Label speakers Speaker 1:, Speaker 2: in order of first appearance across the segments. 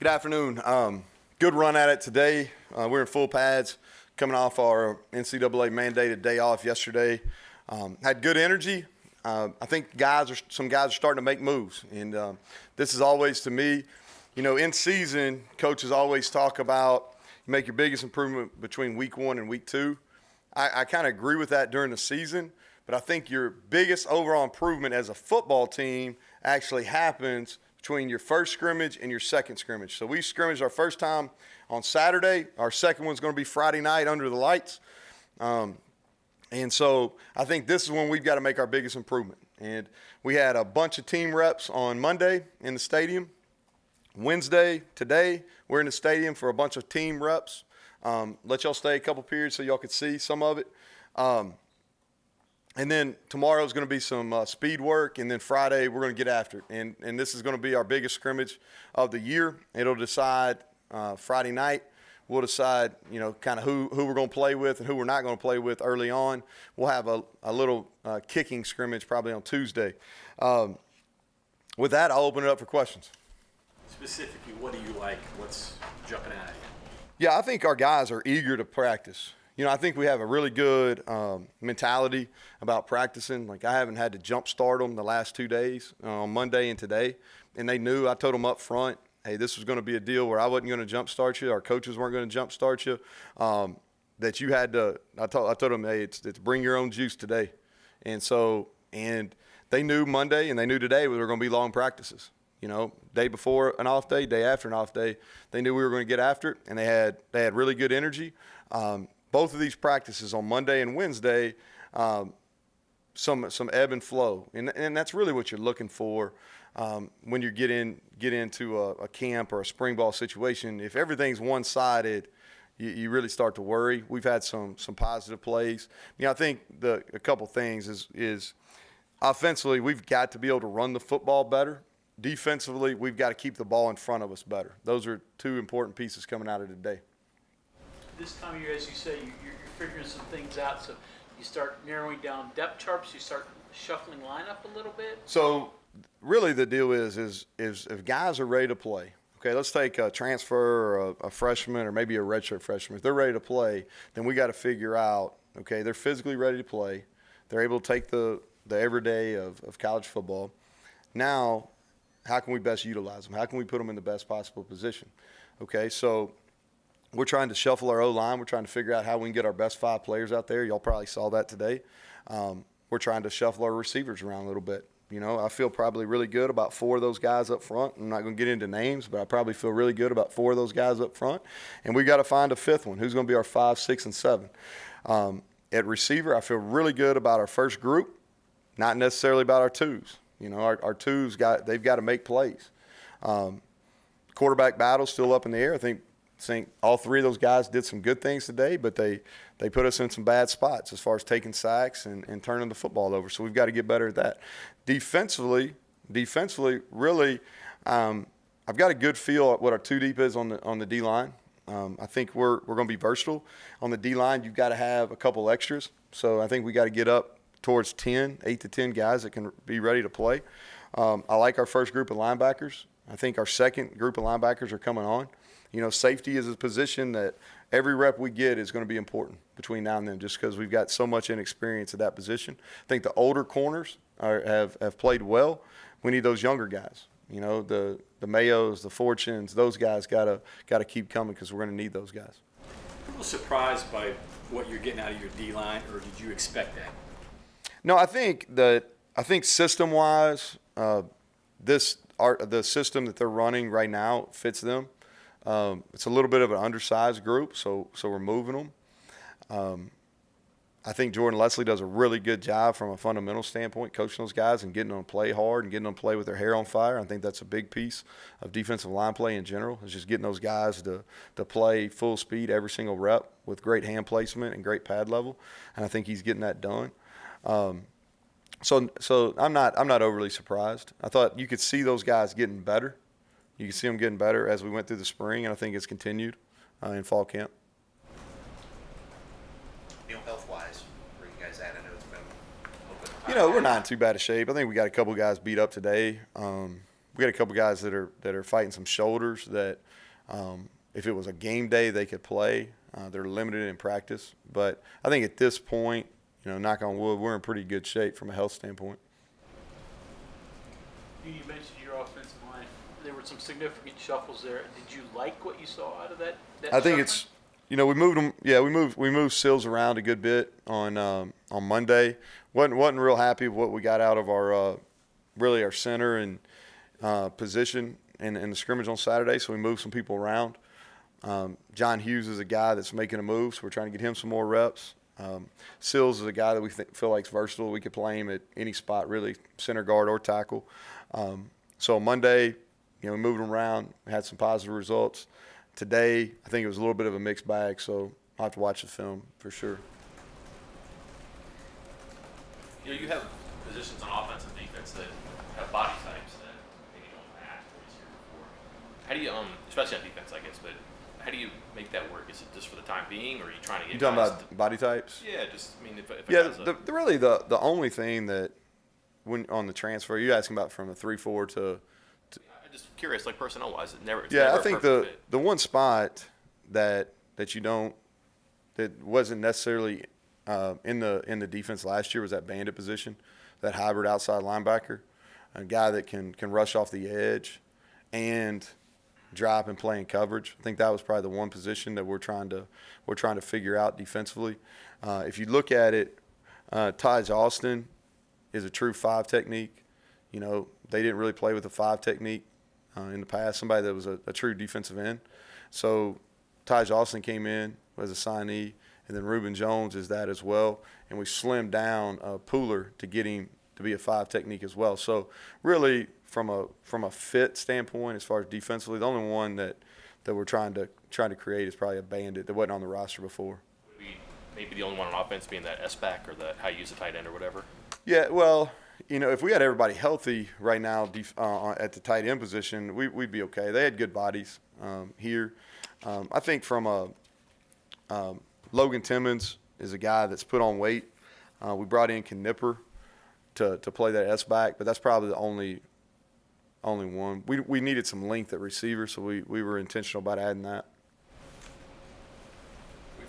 Speaker 1: Good afternoon. Good run at it today. We're in full pads, coming off our NCAA mandated day off yesterday. Had good energy. I think some guys are starting to make moves, and this is always, to me, in season, coaches always talk about you make your biggest improvement between week 1 and week 2. I kind of agree with that during the season, but I think your biggest overall improvement as a football team actually happens between your first scrimmage and your second scrimmage. So we scrimmaged our first time on Saturday. Our second one's going to be Friday night under the lights. And so I think this is when we've got to make our biggest improvement. And we had a bunch of team reps on Monday in the stadium. Wednesday, today, we're in the stadium for a bunch of team reps. Let y'all stay a couple periods so y'all could see some of it. And then tomorrow is going to be some speed work, and then Friday we're going to get after it. And this is going to be our biggest scrimmage of the year. It'll decide Friday night. We'll decide, kind of who we're going to play with and who we're not going to play with early on. We'll have a little kicking scrimmage probably on Tuesday. With that, I'll open it up for questions.
Speaker 2: Specifically, what do you like? What's jumping out at you?
Speaker 1: Yeah, I think our guys are eager to practice. I think we have a really good mentality about practicing. Like, I haven't had to jump start them the last 2 days, on Monday and today. And they knew, I told them up front, hey, this was going to be a deal where I wasn't going to jump start you. Our coaches weren't going to jump start you. That you had to, I told them, hey, it's bring your own juice today. And they knew Monday and they knew today we were going to be long practices. Day before an off day, day after an off day, they knew we were going to get after it, and they had really good energy. Both of these practices on Monday and Wednesday, some ebb and flow, and that's really what you're looking for when you get into a camp or a spring ball situation. If everything's one-sided, you really start to worry. We've had some positive plays. I think a couple things is offensively we've got to be able to run the football better. Defensively, we've got to keep the ball in front of us better. Those are two important pieces coming out of today.
Speaker 3: This time of year, as you say, you're figuring some things out. So you start narrowing down depth charts. You start shuffling lineup a little bit.
Speaker 1: So really the deal is if guys are ready to play, okay, let's take a transfer or a freshman or maybe a redshirt freshman. If they're ready to play, then we got to figure out, okay, they're physically ready to play. They're able to take the everyday of college football. Now, how can we best utilize them? How can we put them in the best possible position? Okay, so we're trying to shuffle our O-line. We're trying to figure out how we can get our best 5 players out there. Y'all probably saw that today. We're trying to shuffle our receivers around a little bit. I feel probably really good about 4 of those guys up front. I'm not going to get into names, but I probably feel really good about 4 of those guys up front. And we got to find a 5th one. Who's going to be our 5, 6, and 7? At receiver, I feel really good about our first group, not necessarily about our 2s. Our 2s they've got to make plays. Quarterback battle still up in the air. I think all 3 of those guys did some good things today, but they put us in some bad spots as far as taking sacks and turning the football over. So we've got to get better at that. Defensively, really, I've got a good feel at what our 2 deep is on the D line. I think we're going to be versatile on the D line. You've got to have a couple extras. So I think we got to get up towards 8 to 10 guys that can be ready to play. I like our first group of linebackers. I think our second group of linebackers are coming on. Safety is a position that every rep we get is going to be important between now and then, just because we've got so much inexperience at that position. I think the older corners have played well. We need those younger guys. The Mayos, the Fortunes, those guys got to keep coming because we're going to need those guys.
Speaker 2: A little surprised by what you're getting out of your D-line, or did you expect that?
Speaker 1: No, I think system-wise, the system that they're running right now fits them. It's a little bit of an undersized group, so we're moving them. I think Jordan Leslie does a really good job from a fundamental standpoint, coaching those guys and getting them to play hard and getting them to play with their hair on fire. I think that's a big piece of defensive line play in general, is just getting those guys to play full speed every single rep with great hand placement and great pad level, and I think he's getting that done. So I'm not overly surprised. I thought you could see those guys getting better. You can see them getting better as we went through the spring, and I think it's continued in fall camp.
Speaker 4: Neal, health-wise, where you guys at? I know it's been a little bit.
Speaker 1: We're not in too bad a shape. I think we got a couple guys beat up today. we got a couple guys that are fighting some shoulders that if it was a game day they could play. They're limited in practice, but I think at this point, knock on wood, we're in pretty good shape from a health standpoint.
Speaker 3: You mentioned your offensive line. There were some significant shuffles there. Did you like what you saw out of that
Speaker 1: I think
Speaker 3: shuffling?
Speaker 1: it's, we moved them. Yeah, we moved Sills around a good bit on Monday. wasn't real happy with what we got out of our really our center and position in the scrimmage on Saturday. So we moved some people around. John Hughes is a guy that's making a move, so we're trying to get him some more reps. Sills is a guy that we feel like is versatile. We could play him at any spot, really, center guard or tackle. So Monday, we moved him around, had some positive results. Today, I think it was a little bit of a mixed bag, so I'll have to watch the film for sure.
Speaker 5: You have positions on offense and defense that have body types that maybe don't match what you see before. How do you, especially on defense, I guess, but how do you make that work? Is it just for the time being, or are you trying to get
Speaker 1: You talking
Speaker 5: guys
Speaker 1: about body types?
Speaker 5: Yeah, just, I mean, if
Speaker 1: Yeah, really the only thing that when on the transfer, you're asking about from a 3-4 to
Speaker 5: I'm just curious, like personnel-wise, it's never
Speaker 1: yeah,
Speaker 5: a
Speaker 1: I think
Speaker 5: perfect fit.
Speaker 1: the one spot that wasn't necessarily in the defense last year was that bandit position, that hybrid outside linebacker, a guy that can rush off the edge and drop and play in coverage. I think that was probably the one position that we're trying to figure out defensively. If you look at it, Taj Austin is a true 5 technique. They didn't really play with a 5 technique in the past. Somebody that was a true defensive end. So Taj Austin came in as a signee, and then Reuben Jones is that as well. And we slimmed down Pooler to get him to be a 5 technique as well. So really, from a fit standpoint, as far as defensively, the only one that we're trying to create is probably a bandit that wasn't on the roster before.
Speaker 5: Would we maybe the only one on offense being that S-back or that how you use the tight end or whatever?
Speaker 1: Yeah, well, if we had everybody healthy right now at the tight end position, we'd be okay. They had good bodies here. I think from Logan Timmons is a guy that's put on weight. We brought in Knipper to play that S-back, but that's probably the only one. We needed some length at receiver, so we were intentional about adding that.
Speaker 6: With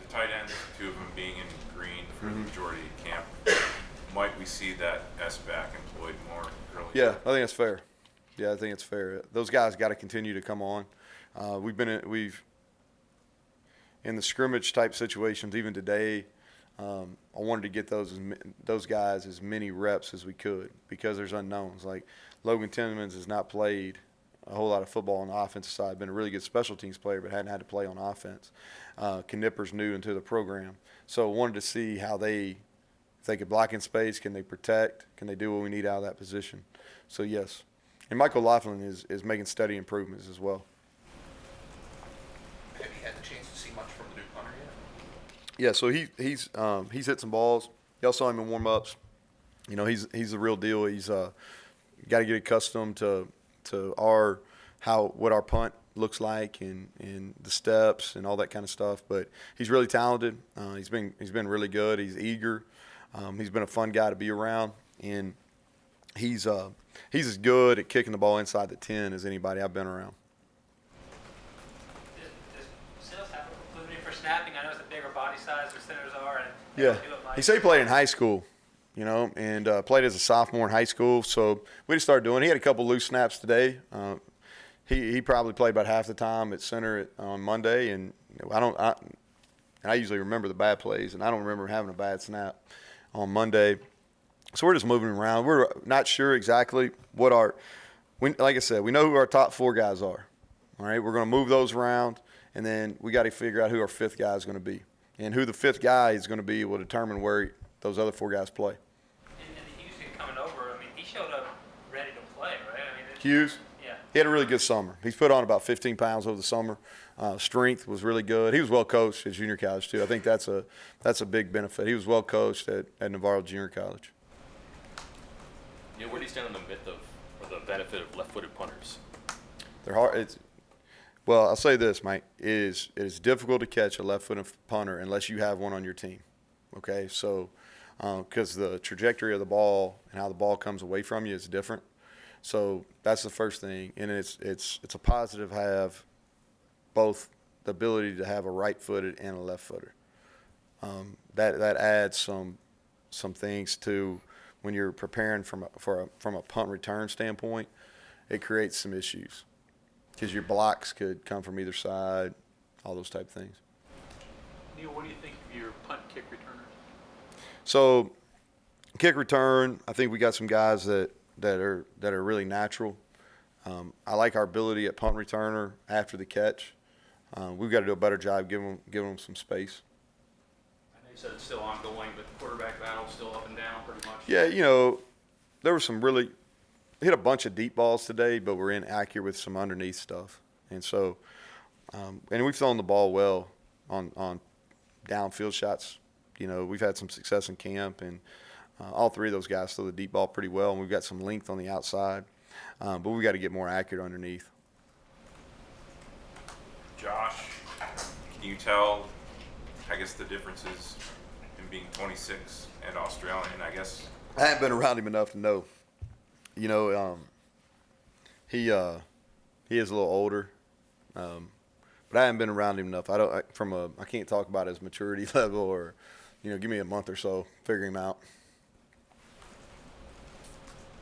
Speaker 6: the tight ends, 2 of them being in green for the majority of camp, might we see that S-back employed more early?
Speaker 1: Yeah, I think that's fair. Yeah, I think it's fair. Those guys got to continue to come on. We've in the scrimmage type situations, even today, I wanted to get those guys as many reps as we could because there's unknowns. Like Logan Timmons has not played a whole lot of football on the offensive side. Been a really good special teams player, but hadn't had to play on offense. Knipper's new into the program, so wanted to see how if they could block in space, can they protect, can they do what we need out of that position. So yes, and Michael Laughlin is making steady improvements as well.
Speaker 4: Have you had the chance to see much from the new punter yet?
Speaker 1: Yeah, so he's hit some balls. Y'all saw him in warm-ups. He's the real deal. He's got to get accustomed to what our punt looks like and the steps and all that kind of stuff. But he's really talented. He's been really good. He's eager. He's been a fun guy to be around, and he's as good at kicking the ball inside the 10 as anybody I've been around.
Speaker 7: Does Sills have a proclivity for snapping? I know it's a bigger body size their centers are. And
Speaker 1: Yeah,
Speaker 7: do it like
Speaker 1: he said he played in high school, and played as a sophomore in high school. So we just started doing. He had a couple loose snaps today. He probably played about half the time at center on Monday, and I usually remember the bad plays, and I don't remember having a bad snap on Monday. So we're just moving around. We're not sure exactly like I said, we know who our top 4 guys are. All right, we're going to move those around, and then we got to figure out who our 5th guy is going to be. And who the 5th guy is going to be will determine where those other 4 guys play.
Speaker 7: And Hughes coming over, I mean, he showed up ready to play, right? I mean,
Speaker 1: Hughes?
Speaker 7: Yeah.
Speaker 1: He had a really good summer. He's put on about 15 pounds over the summer. Strength was really good. He was well coached at junior college too. I think that's a big benefit. He was well coached at Navarro Junior College.
Speaker 5: Where do you stand on the myth of or the benefit of left-footed punters?
Speaker 1: They're hard. Well, I'll say this, Mike. It is difficult to catch a left-footed punter unless you have one on your team. Okay, so because the trajectory of the ball and how the ball comes away from you is different. So that's the first thing, and it's a positive to have both the ability to have a right-footed and a left-footer. That adds some things to when you're preparing from a punt return standpoint. It creates some issues because your blocks could come from either side, all those type of things.
Speaker 3: Neal, what do you think of your punt kick returners?
Speaker 1: So, kick return, I think we got some guys that are really natural. I like our ability at punt returner after the catch. We've got to do a better job giving them some space.
Speaker 4: I know you said it's still ongoing, but the quarterback battle's still up and down pretty much.
Speaker 1: Yeah, there were some really hit a bunch of deep balls today, but we're inaccurate with some underneath stuff. And so, and we've thrown the ball well on downfield shots. We've had some success in camp, and all three of those guys throw the deep ball pretty well, and we've got some length on the outside. But we've got to get more accurate underneath.
Speaker 6: Josh, can you tell, I guess, the differences in being 26 and Australian, I guess?
Speaker 1: I haven't been around him enough to know. He is a little older, but I haven't been around him enough. I can't talk about his maturity level or, give me a month or so, figure him out.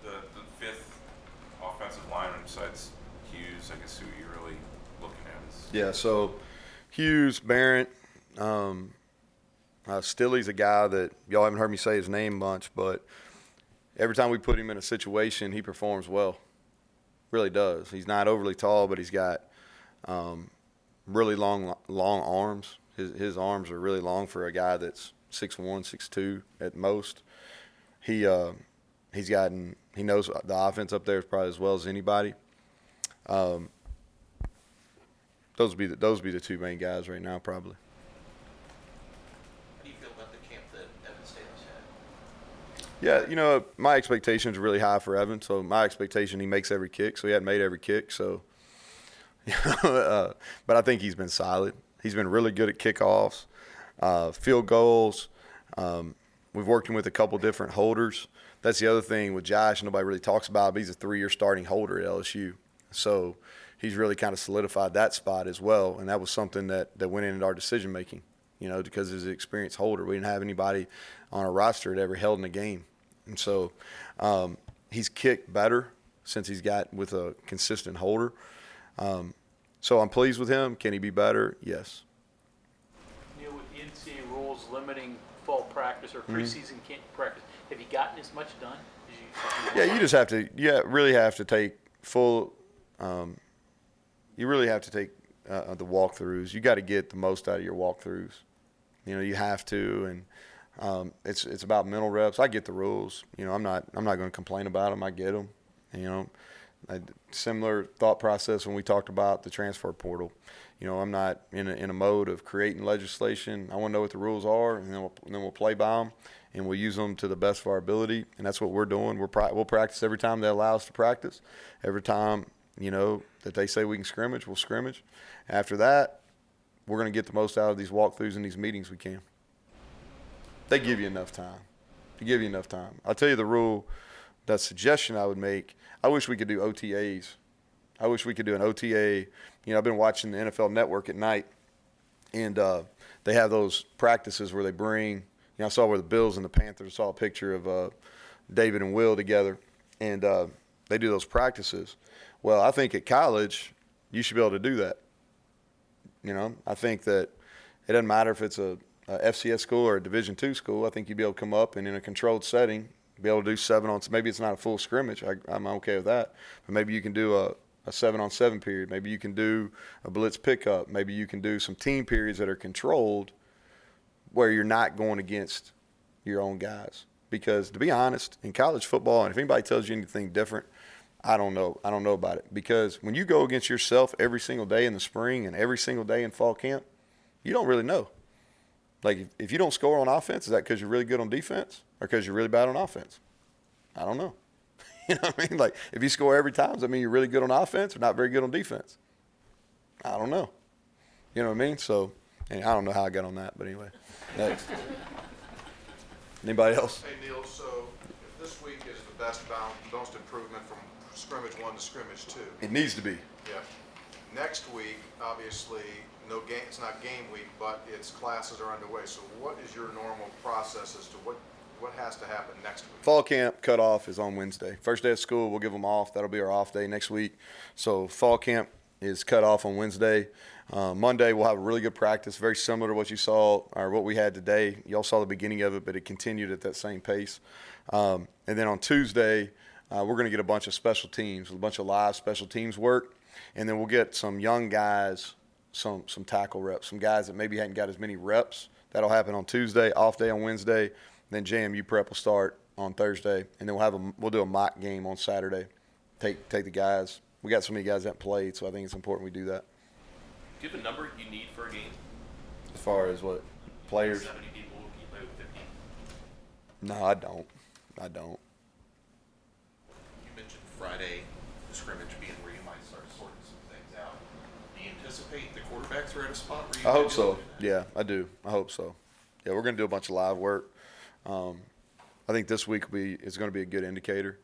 Speaker 6: The fifth offensive lineman besides Hughes, I guess, who you're really looking at is.
Speaker 1: Yeah, so Hughes, Barrett, Stilley's a guy that y'all haven't heard me say his name much, but every time we put him in a situation, he performs well. Really does. He's not overly tall, but he's got really long arms. His arms are really long for a guy that's 6'1", 6'2" at most. He knows the offense up there probably as well as anybody. Those would be the two main guys right now, probably.
Speaker 4: How do you feel about the camp that Evan Staley's had?
Speaker 1: Yeah, my expectations are really high for Evan. So my expectation, he makes every kick. So he hadn't made every kick. So, but I think he's been solid. He's been really good at kickoffs, field goals. We've worked him with a couple different holders. That's the other thing with Josh. Nobody really talks about, but he's a 3-year starting holder at LSU. So he's really kind of solidified that spot as well. And that was something that went into our decision making, because as an experienced holder, we didn't have anybody on our roster that ever held in a game. And so he's kicked better since he's got with a consistent holder. So I'm pleased with him. Can he be better? Yes.
Speaker 3: Neal, with the NCAA rules limiting fall practice or preseason camp practice, have you gotten as much done as you?
Speaker 1: Yeah, you just have to. Yeah, really have to take full. You really have to take the walkthroughs. You got to get the most out of your walkthroughs. You have to, and it's about mental reps. I get the rules. I'm not going to complain about them. I get them. Similar thought process when we talked about the transfer portal. I'm not in a mode of creating legislation. I want to know what the rules are, and then we'll play by them, and we'll use them to the best of our ability. And that's what we're doing. We'll practice every time they allow us to practice. Every time that they say we can scrimmage, we'll scrimmage. After that, we're going to get the most out of these walkthroughs and these meetings we can. They give you enough time. I'll tell you the rule, that suggestion I would make. I wish we could do OTAs. I wish we could do an OTA. I've been watching the NFL Network at night, and they have those practices where they bring, I saw where the Bills and the Panthers, saw a picture of David and Will together, and they do those practices. Well, I think at college, you should be able to do that. I think that it doesn't matter if it's a FCS school or a Division II school. I think you'd be able to come up and in a controlled setting, be able to do 7-on. Maybe it's not a full scrimmage. I'm okay with that. But maybe you can do a 7-on-7 period. Maybe you can do a blitz pickup. Maybe you can do some team periods that are controlled where you're not going against your own guys. Because to be honest, in college football, and if anybody tells you anything different, I don't know about it. Because when you go against yourself every single day in the spring and every single day in fall camp, you don't really know. Like, if you don't score on offense, is that because you're really good on defense or because you're really bad on offense? I don't know. You know what I mean? Like, if you score every time, does that mean you're really good on offense or not very good on defense? I don't know. You know what I mean? So, and I don't know how I got on that, but anyway. Next. Anybody else?
Speaker 8: Hey, Neal, so if this week is the best bounce, most improvement from scrimmage 1 to scrimmage 2.
Speaker 1: It needs to be.
Speaker 8: Yeah. Next week, obviously, no game. It's not game week, but its classes are underway. So, what is your normal process as to what has to happen next week?
Speaker 1: Fall camp cutoff is on Wednesday. First day of school, we'll give them off. That'll be our off day next week. So fall camp is cut off on Wednesday. Monday, we'll have a really good practice, very similar to what you saw or what we had today. Y'all saw the beginning of it, but it continued at that same pace. And then on Tuesday, we're going to get a bunch of special teams, a bunch of live special teams work. And then we'll get some young guys, some tackle reps, some guys that maybe hadn't got as many reps. That'll happen on Tuesday, off day on Wednesday. Then JMU prep will start on Thursday, and then we'll do a mock game on Saturday. Take the guys. We got so many guys that played, so I think it's important we do that.
Speaker 5: Do you have a number you need for a game?
Speaker 1: As far as what players?
Speaker 5: 70 people. Can you play with 50?
Speaker 1: No, I don't.
Speaker 9: You mentioned Friday, the scrimmage being where you might start sorting some things out. Do you anticipate the quarterbacks are at a spot where you
Speaker 1: I
Speaker 9: can
Speaker 1: hope
Speaker 9: do
Speaker 1: so.
Speaker 9: it?
Speaker 1: Yeah, I do. I hope so. Yeah, we're going to do a bunch of live work. I think this week is going to be a good indicator.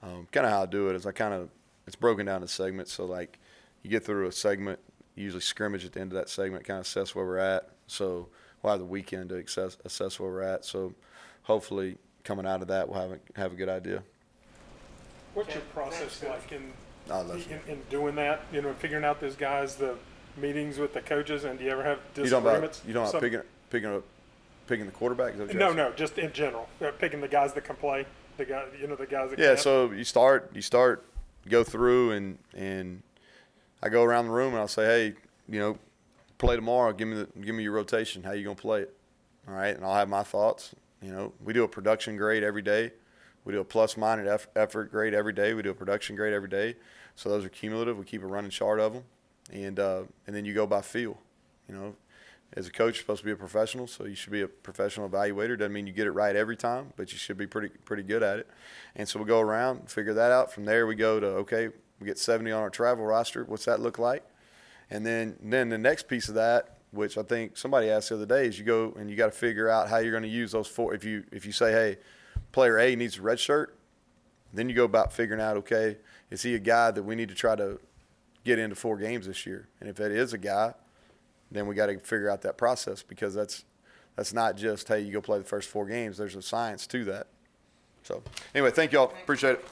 Speaker 1: Kind of how I do it is it's broken down to segments. So like you get through a segment, you usually scrimmage at the end of that segment, kind of assess where we're at. So we'll have the weekend to assess where we're at. So hopefully coming out of that, we'll have a good idea.
Speaker 10: What's your process like in doing that? Figuring out those guys, the meetings with the coaches, and do you ever have disagreements?
Speaker 1: You don't about picking the quarterback? Is that what you're asking?
Speaker 10: No, just in general, picking the guys that can play, the guys that
Speaker 1: Yeah,
Speaker 10: can't.
Speaker 1: so you start, go through, and I go around the room and I'll say, hey, play tomorrow. Give me your rotation. How you gonna play it? All right, and I'll have my thoughts. We do a production grade every day. We do a plus-minus effort grade every day. We do a production grade every day. So those are cumulative. We keep a running chart of them, and then you go by feel. As a coach, you're supposed to be a professional, so you should be a professional evaluator. Doesn't mean you get it right every time, but you should be pretty good at it. And so we go around, figure that out. From there, we go to, okay, we get 70 on our travel roster. What's that look like? And then the next piece of that, which I think somebody asked the other day, is you go and you got to figure out how you're going to use those four. If you say, hey, player A needs a red shirt, then you go about figuring out, okay, is he a guy that we need to try to get into 4 games this year? And if it is a guy, then we got to figure out that process, because that's not just, hey, you go play the first 4 games. There's a science to that. So anyway, thank y'all. Appreciate it.